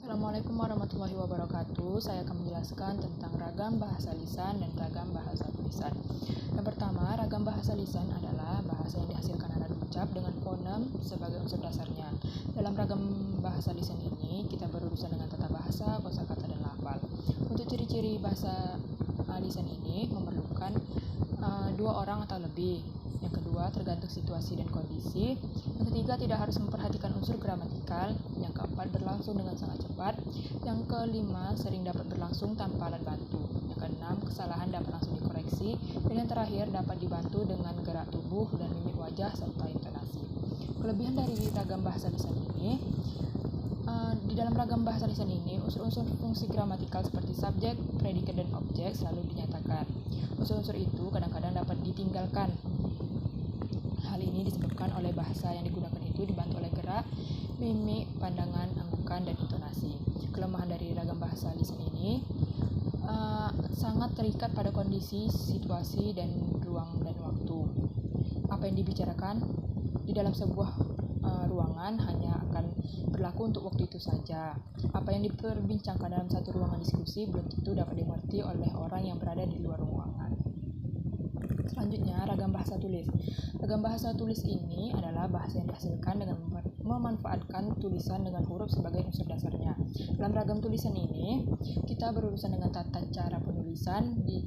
Assalamualaikum warahmatullahi wabarakatuh. Saya akan menjelaskan tentang ragam bahasa lisan dan ragam bahasa tulisan. Yang pertama, ragam bahasa lisan adalah bahasa yang dihasilkan alat ucap dengan fonem sebagai unsur dasarnya. Dalam ragam bahasa lisan ini, kita berurusan dengan tata bahasa, kosakata, dan lafal. Untuk ciri-ciri bahasa lisan ini memerlukan dua orang atau lebih. Yang kedua, tergantung situasi dan kondisi. Yang ketiga, tidak harus memperhatikan unsur gramatikal. Yang keempat, berlangsung dengan sangat cepat. Yang kelima, sering dapat berlangsung tanpa alat bantu. Yang keenam, kesalahan dapat langsung dikoreksi. Dan yang terakhir, dapat dibantu dengan gerak tubuh dan mimik wajah serta intonasi. Kelebihan dari ragam bahasa lisan ini, di dalam ragam bahasa lisan ini, unsur-unsur fungsi gramatikal seperti subjek, predikat, dan objek selalu dinyatakan. Unsur-unsur itu kadang-kadang dapat ditinggalkan. Hal ini disebabkan oleh bahasa yang digunakan itu dibantu oleh gerak, mimik, pandangan, anggukan, dan intonasi. Kelemahan dari ragam bahasa lisan ini sangat terikat pada kondisi, situasi, dan ruang dan waktu. Apa yang dibicarakan di dalam sebuah ruangan hanya akan berlaku untuk waktu itu saja. Apa yang diperbincangkan dalam satu ruangan diskusi belum tentu dapat dimengerti oleh orang yang berada di luar ruangan. Selanjutnya, ragam bahasa tulis. Ragam bahasa tulis ini adalah bahasa yang dihasilkan dengan memanfaatkan tulisan dengan huruf sebagai unsur dasarnya. Dalam ragam tulisan ini, kita berurusan dengan tata cara penulisan di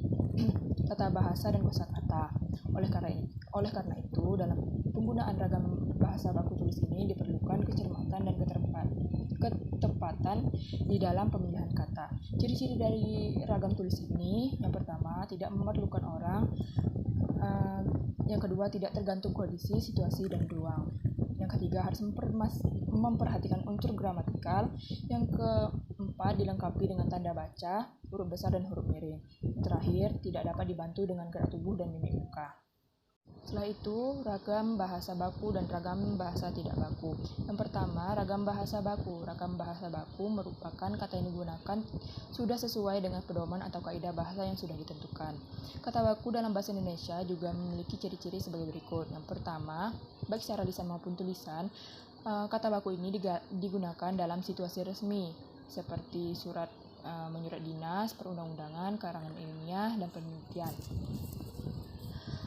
tata bahasa dan kosakata. Oleh karena itu, dalam penggunaan ragam bahasa baku tulis ini diperlukan kecermatan dan ketepatan di dalam pemilihan kata. Ciri-ciri dari ragam tulis ini, yang pertama, tidak memerlukan orang. Yang kedua, tidak tergantung kondisi, situasi, dan ruang. Yang ketiga, harus memperhatikan unsur gramatikal. Yang keempat, dilengkapi dengan tanda baca, huruf besar dan huruf miring. Yang terakhir, tidak dapat dibantu dengan gerak tubuh dan mimik muka. Setelah itu, ragam bahasa baku dan ragam bahasa tidak baku. Yang pertama, ragam bahasa baku. Ragam bahasa baku merupakan kata yang digunakan sudah sesuai dengan pedoman atau kaidah bahasa yang sudah ditentukan. Kata baku dalam bahasa Indonesia juga memiliki ciri-ciri sebagai berikut. Yang pertama, baik secara lisan maupun tulisan, kata baku ini digunakan dalam situasi resmi, seperti surat menyurat dinas, perundang-undangan, karangan ilmiah, dan penelitian.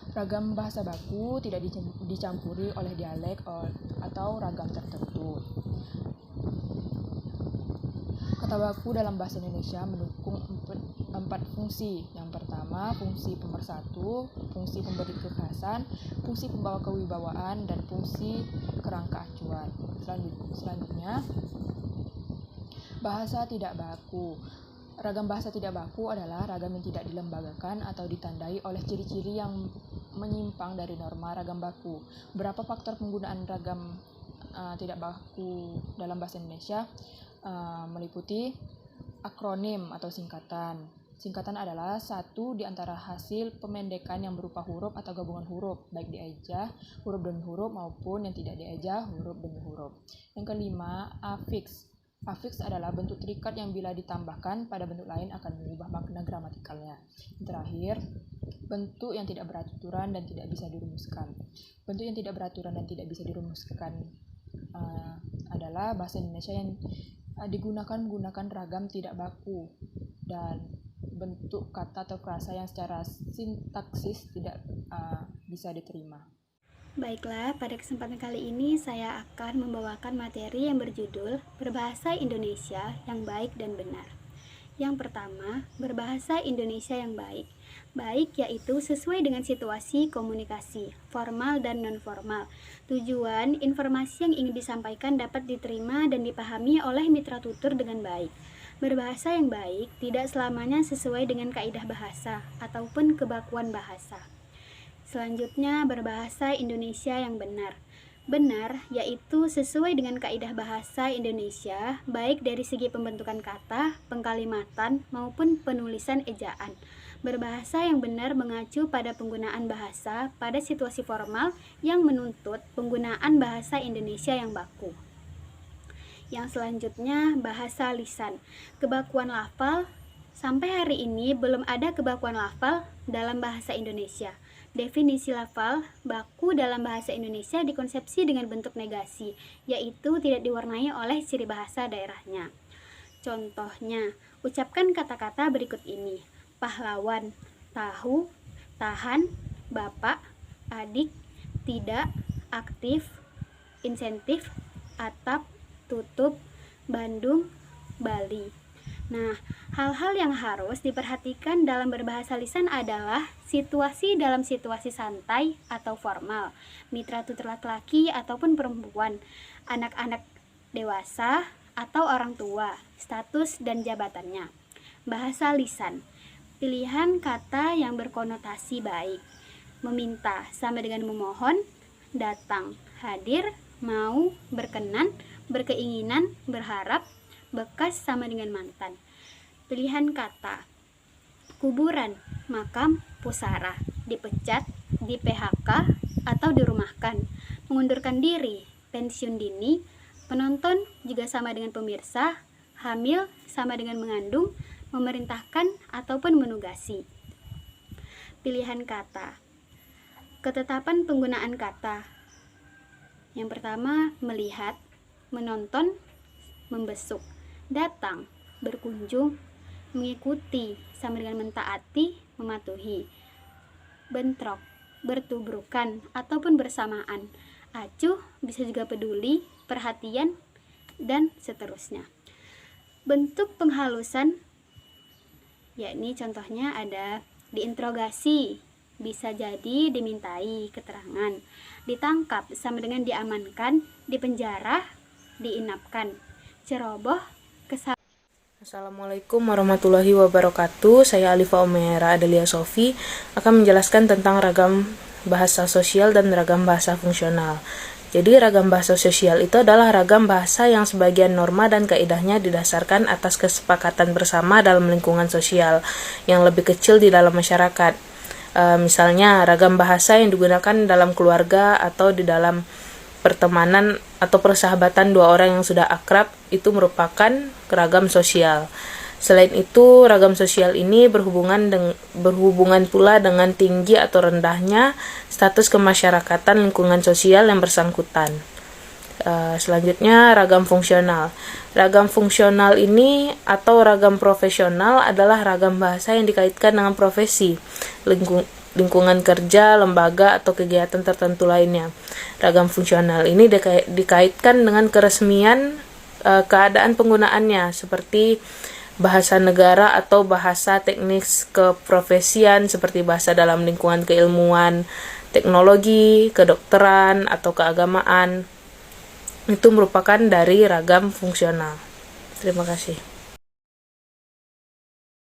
Ragam bahasa baku tidak dicampuri oleh dialek atau ragam tertentu. Kata baku dalam bahasa Indonesia mendukung empat fungsi. Yang pertama, fungsi pemersatu, fungsi pemberi kekhasan, fungsi pembawa kewibawaan, dan fungsi kerangka acuan. Selanjutnya, bahasa tidak baku. Ragam bahasa tidak baku adalah ragam yang tidak dilembagakan atau ditandai oleh ciri-ciri yang menyimpang dari norma ragam baku. Beberapa faktor penggunaan ragam tidak baku dalam bahasa Indonesia meliputi akronim atau singkatan. Singkatan adalah satu di antara hasil pemendekan yang berupa huruf atau gabungan huruf, baik dieja, huruf demi huruf, maupun yang tidak dieja, huruf demi huruf. Yang kelima, afiks. Afiks adalah bentuk terikat yang bila ditambahkan pada bentuk lain akan mengubah makna gramatikalnya. Yang terakhir, bentuk yang tidak beraturan dan tidak bisa dirumuskan. Bentuk yang tidak beraturan dan tidak bisa dirumuskan adalah bahasa Indonesia yang digunakan menggunakan ragam tidak baku dan bentuk kata atau frasa yang secara sintaksis tidak bisa diterima. Baiklah, pada kesempatan kali ini saya akan membawakan materi yang berjudul Berbahasa Indonesia yang Baik dan Benar. Yang pertama, berbahasa Indonesia yang baik. Baik yaitu sesuai dengan situasi komunikasi, formal dan non-formal. Tujuan, informasi yang ingin disampaikan dapat diterima dan dipahami oleh mitra tutur dengan baik. Berbahasa yang baik tidak selamanya sesuai dengan kaidah bahasa ataupun kebakuan bahasa. Selanjutnya, berbahasa Indonesia yang benar. Benar yaitu sesuai dengan kaidah bahasa Indonesia, baik dari segi pembentukan kata, pengkalimatan, maupun penulisan ejaan. Berbahasa yang benar mengacu pada penggunaan bahasa pada situasi formal yang menuntut penggunaan bahasa Indonesia yang baku. Yang selanjutnya, bahasa lisan. Kebakuan lafal. Sampai hari ini belum ada kebakuan lafal dalam bahasa Indonesia. Definisi lafal baku dalam bahasa Indonesia dikonsepsi dengan bentuk negasi, yaitu tidak diwarnai oleh ciri bahasa daerahnya. Contohnya, ucapkan kata-kata berikut ini: pahlawan, tahu, tahan, bapak, adik, tidak, aktif, insentif, atap, tutup, Bandung, Bali. Nah, hal-hal yang harus diperhatikan dalam berbahasa lisan adalah situasi dalam situasi santai atau formal, mitra tutur laki-laki ataupun perempuan, anak-anak dewasa atau orang tua, status dan jabatannya. Bahasa lisan, pilihan kata yang berkonotasi baik. Meminta sama dengan memohon, datang, hadir, mau, berkenan, berkeinginan, berharap, bekas sama dengan mantan. Pilihan kata: kuburan, makam, pusara, dipecat, di PHK atau dirumahkan, mengundurkan diri, pensiun dini, penonton juga sama dengan pemirsa, hamil sama dengan mengandung, memerintahkan ataupun menugasi. Pilihan kata. Ketetapan penggunaan kata. Yang pertama, melihat, menonton, membesuk, datang, berkunjung, mengikuti sama dengan mentaati, mematuhi, bentrok, bertubrukan ataupun bersamaan, acuh bisa juga peduli, perhatian, dan seterusnya. Bentuk penghalusan, yakni contohnya ada diinterogasi, bisa jadi dimintai keterangan, ditangkap sama dengan diamankan, dipenjara, diinapkan, ceroboh, Assalamualaikum warahmatullahi wabarakatuh. Saya Alifa Omera Adelia Sofi akan menjelaskan tentang ragam bahasa sosial dan ragam bahasa fungsional. Jadi ragam bahasa sosial itu adalah ragam bahasa yang sebagian norma dan kaidahnya didasarkan atas kesepakatan bersama dalam lingkungan sosial yang lebih kecil di dalam masyarakat. Misalnya ragam bahasa yang digunakan dalam keluarga atau di dalam pertemanan atau persahabatan dua orang yang sudah akrab itu merupakan ragam sosial. Selain itu, ragam sosial ini berhubungan pula dengan tinggi atau rendahnya status kemasyarakatan lingkungan sosial yang bersangkutan. Selanjutnya, ragam fungsional. Ragam fungsional ini atau ragam profesional adalah ragam bahasa yang dikaitkan dengan profesi, lingkungan kerja, lembaga, atau kegiatan tertentu lainnya. Ragam fungsional ini dikaitkan dengan keresmian keadaan penggunaannya, seperti bahasa negara atau bahasa teknis keprofesian seperti bahasa dalam lingkungan keilmuan, teknologi, kedokteran, atau keagamaan. Itu merupakan dari ragam fungsional. Terima kasih.